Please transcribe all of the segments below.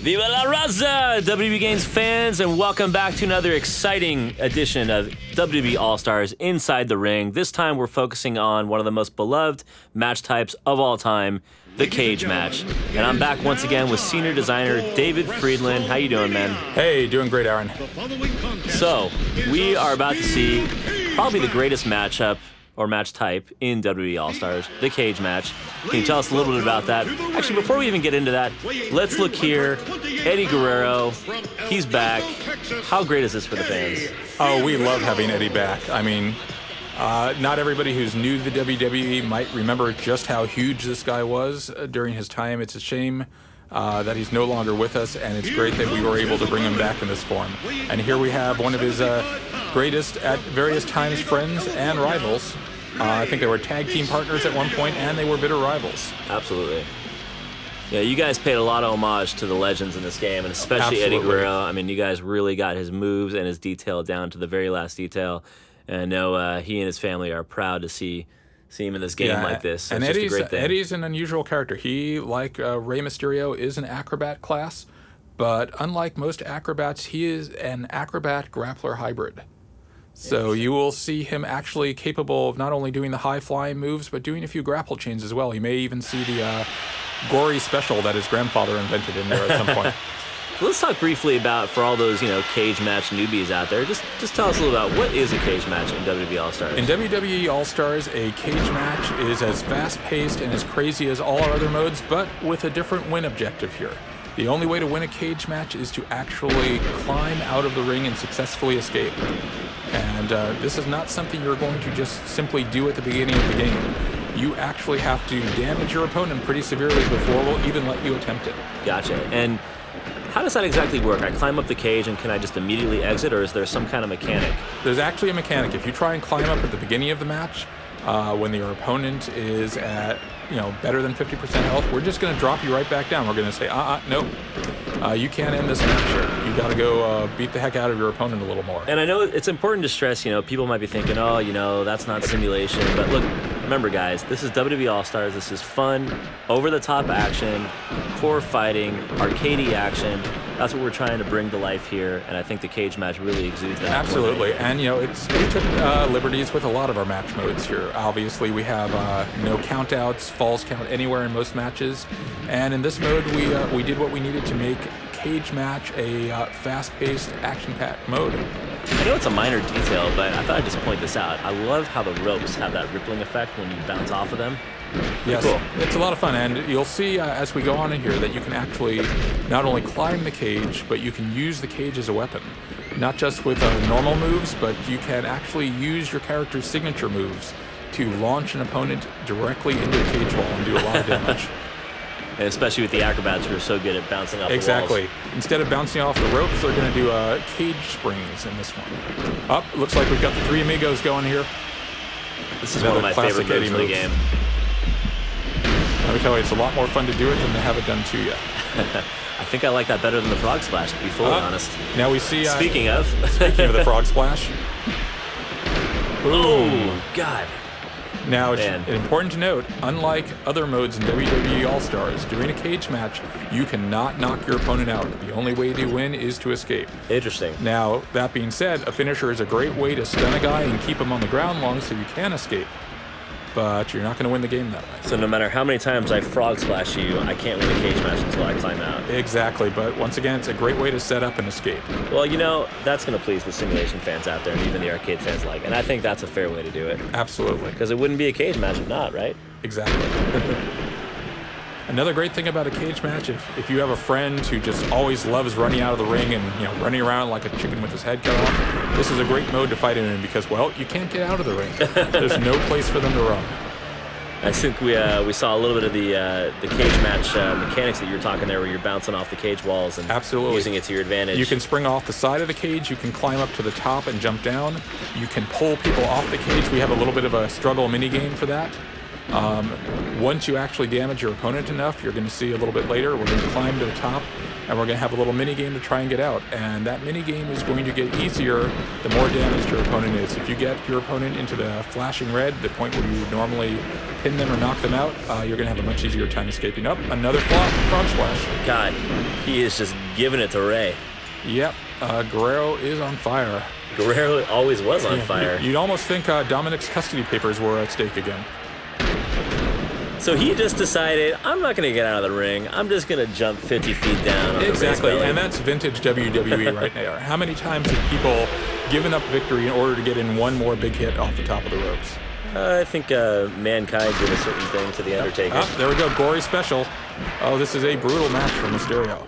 Viva la Raza, WWE Games fans, and welcome back to another exciting edition of WWE All Stars Inside the Ring. This time we're focusing on one of the most beloved match types of all time, the cage match. And I'm back once again with senior designer David Friedland. How you doing, man? Hey, doing great, Aaron. So, we are about to see probably the greatest matchup or match type in WWE All Stars, the cage match. Can you tell us a little bit about that? Actually, before we even get into that, let's look here. Eddie Guerrero, he's back. How great is this for the fans? Oh, we love having Eddie back. I mean, not everybody who's new to the WWE might remember just how huge this guy was during his time. It's a shame that he's no longer with us, and it's great that we were able to bring him back in this form. And here we have one of his greatest, at various times, friends and rivals. I think they were tag team partners at one point, and they were bitter rivals. Absolutely. Yeah, you guys paid a lot of homage to the legends in this game, and especially Eddie Guerrero. I mean, you guys really got his moves and his detail down to the very last detail. And I know he and his family are proud to see him in this game like this. So and it's just a great thing. Eddie's an unusual character. He, like Rey Mysterio, is an acrobat class, but unlike most acrobats, he is an acrobat grappler hybrid. So you will see him actually capable of not only doing the high-flying moves, but doing a few grapple chains as well. You may even see the gory special that his grandfather invented in there at some point. Let's talk briefly about, for all those, cage match newbies out there, just tell us a little about what is a cage match in WWE All Stars. In WWE All Stars, a cage match is as fast-paced and as crazy as all our other modes, but with a different win objective here. The only way to win a cage match is to actually climb out of the ring and successfully escape. And this is not something you're going to just simply do at the beginning of the game. You actually have to damage your opponent pretty severely before we'll even let you attempt it. Gotcha. And how does that exactly work? I climb up the cage and can I just immediately exit, or is there some kind of mechanic? There's actually a mechanic. If you try and climb up at the beginning of the match, when your opponent is at better than 50% health, we're just going to drop you right back down. We're going to say, nope, you can't end this match here. You got to go beat the heck out of your opponent a little more. And I know it's important to stress, people might be thinking, oh, that's not simulation. But look, remember, guys, this is WWE All Stars. This is fun, over-the-top action, core fighting, arcadey action. That's what we're trying to bring to life here, and I think the cage match really exudes that. Absolutely, and we took liberties with a lot of our match modes here. Obviously, we have no countouts, falls count anywhere in most matches, and in this mode, we did what we needed to make cage match a fast-paced, action-packed mode. I know it's a minor detail, but I thought I'd just point this out. I love how the ropes have that rippling effect when you bounce off of them. Yes, cool. It's a lot of fun, and you'll see as we go on in here that you can actually not only climb the cage, but you can use the cage as a weapon. Not just with normal moves, but you can actually use your character's signature moves to launch an opponent directly into the cage wall and do a lot of damage. And especially with the acrobats who are so good at bouncing off the walls. Exactly. Instead of bouncing off the ropes, they're going to do cage springs in this one. Looks like we've got the three amigos going here. This is one of my favorite moves in the game. Let me tell you, it's a lot more fun to do it than to have it done to you. I think I like that better than the frog splash, to be fully honest. Now we see... Speaking of the frog splash. Boom. Oh, God. Now, it's important to note, unlike other modes in WWE All Stars, during a cage match, you cannot knock your opponent out. The only way to win is to escape. Interesting. Now, that being said, a finisher is a great way to stun a guy and keep him on the ground long so you can escape. But you're not going to win the game that way. So no matter how many times I frog splash you, I can't win a cage match until I climb out. Exactly, but once again, it's a great way to set up and escape. Well, that's going to please the simulation fans out there and even the arcade fans alike, and I think that's a fair way to do it. Absolutely. Because it wouldn't be a cage match if not, right? Exactly. Another great thing about a cage match, if you have a friend who just always loves running out of the ring and running around like a chicken with his head cut off, this is a great mode to fight in because, well, you can't get out of the ring. There's no place for them to run. I think we saw a little bit of the cage match mechanics that you were talking there, where you're bouncing off the cage walls and using it to your advantage. You can spring off the side of the cage. You can climb up to the top and jump down. You can pull people off the cage. We have a little bit of a struggle mini game for that. Once you actually damage your opponent enough, you're going to see a little bit later, we're going to climb to the top and we're going to have a little mini game to try and get out. And that mini game is going to get easier the more damaged your opponent is. If you get your opponent into the flashing red, the point where you normally pin them or knock them out, you're going to have a much easier time escaping. Up, another frog splash. God, he is just giving it to Ray. Yep, Guerrero is on fire. Guerrero always was on fire. You'd almost think Dominic's custody papers were at stake again. So he just decided, I'm not going to get out of the ring. I'm just going to jump 50 feet down. On Exactly, the and that's vintage WWE right there. How many times have people given up victory in order to get in one more big hit off the top of the ropes? I think Mankind did a certain thing to The Undertaker. Oh, there we go, gory special. Oh, this is a brutal match for Mysterio.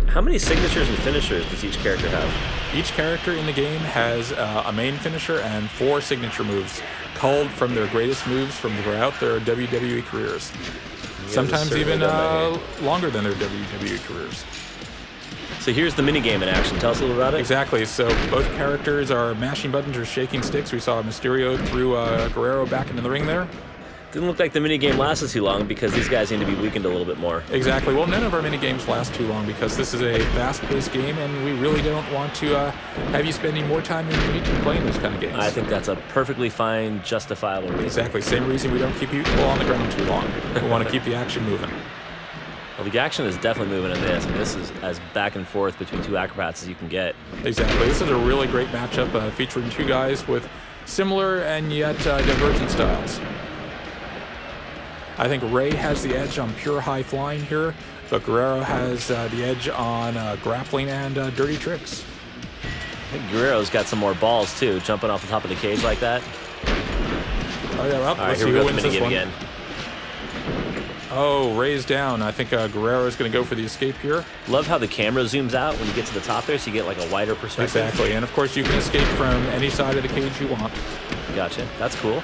How many signatures and finishers does each character have? Each character in the game has a main finisher and 4 signature moves, culled from their greatest moves from throughout their WWE careers. Sometimes even longer than their WWE careers. So here's the minigame in action. Tell us a little about it. Exactly. So both characters are mashing buttons or shaking sticks. We saw Mysterio threw Guerrero back into the ring there. Didn't look like the minigame lasted too long because these guys need to be weakened a little bit more. Exactly. Well, none of our minigames last too long because this is a fast-paced game, and we really don't want to have you spending more time than you need to playing those kind of games. I think that's a perfectly fine, justifiable reason. Exactly. Same reason we don't keep people on the ground too long. We want to keep the action moving. Well, the action is definitely moving in this, and this is as back and forth between 2 acrobats as you can get. Exactly. This is a really great matchup featuring 2 guys with similar and yet divergent styles. I think Ray has the edge on pure high flying here, but Guerrero has the edge on grappling and dirty tricks. I think Guerrero's got some more balls too, jumping off the top of the cage like that. Oh yeah, well, all right, let's here see we who go. wins The this minigame one. again. Oh, Ray's down. I think Guerrero is going to go for the escape here. Love how the camera zooms out when you get to the top there, so you get like a wider perspective. Exactly, and of course you can escape from any side of the cage you want. Gotcha. That's cool.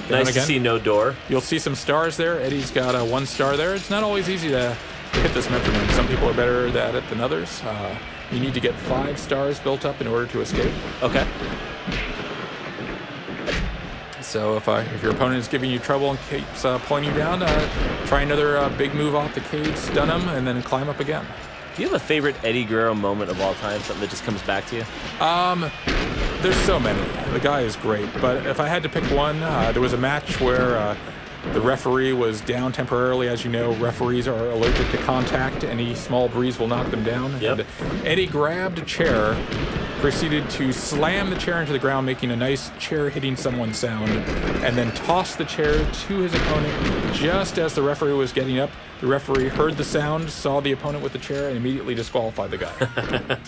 Down Nice again. to see no door. You'll see some stars there. Eddie's got a 1 star there. It's not always easy to hit this metronome. Some people are better at it than others. You need to get 5 stars built up in order to escape. Okay. So if your opponent is giving you trouble and keeps pulling you down, try another big move off the cage, stun him, and then climb up again. Do you have a favorite Eddie Guerrero moment of all time? Something that just comes back to you? There's so many. The guy is great. But if I had to pick one, there was a match where the referee was down temporarily. As you know, referees are allergic to contact. Any small breeze will knock them down. Yep. And Eddie grabbed a chair, proceeded to slam the chair into the ground, making a nice chair hitting someone sound, and then tossed the chair to his opponent just as the referee was getting up. The referee heard the sound, saw the opponent with the chair, and immediately disqualified the guy.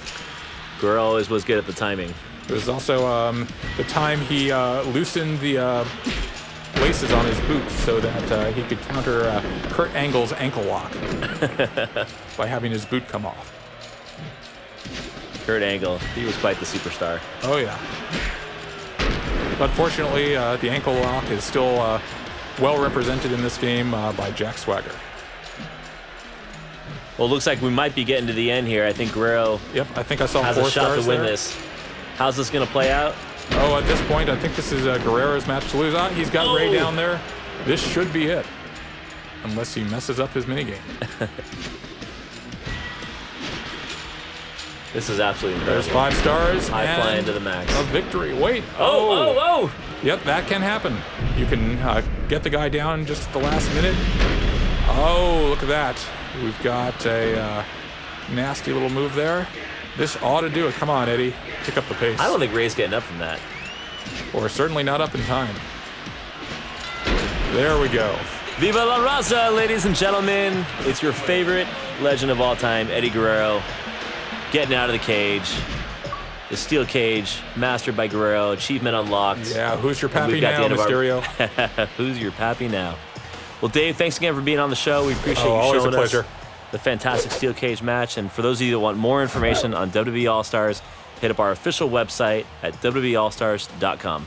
Guerrero always was good at the timing. It was also the time he loosened the laces on his boots so that he could counter Kurt Angle's ankle lock by having his boot come off. Kurt Angle, he was quite the superstar. Oh, yeah. But fortunately, the ankle lock is still well represented in this game by Jack Swagger. Well, it looks like we might be getting to the end here. I think Guerrero Yep, I think I saw has 4 a shot stars to win there. this. How's this going to play out? Oh, at this point, I think this is Guerrero's match to lose. He's got Ray down there. This should be it. Unless he messes up his minigame. This is absolutely incredible. There's 5 stars. High fly into the max. A victory. Wait. Oh! Yep, that can happen. You can get the guy down just at the last minute. Oh, look at that. We've got a nasty little move there. This ought to do it. Come on, Eddie. Pick up the pace. I don't think Ray's getting up from that. Or certainly not up in time. There we go. Viva la Raza, ladies and gentlemen. It's your favorite legend of all time, Eddie Guerrero, getting out of the cage. The steel cage, mastered by Guerrero, achievement unlocked. Yeah, who's your And pappy we've got now, the end of Mysterio? Who's your pappy now? Well, Dave, thanks again for being on the show. We appreciate you always showing a pleasure. us the fantastic steel cage match. And for those of you that want more information on WWE All Stars, hit up our official website at WWEAllstars.com.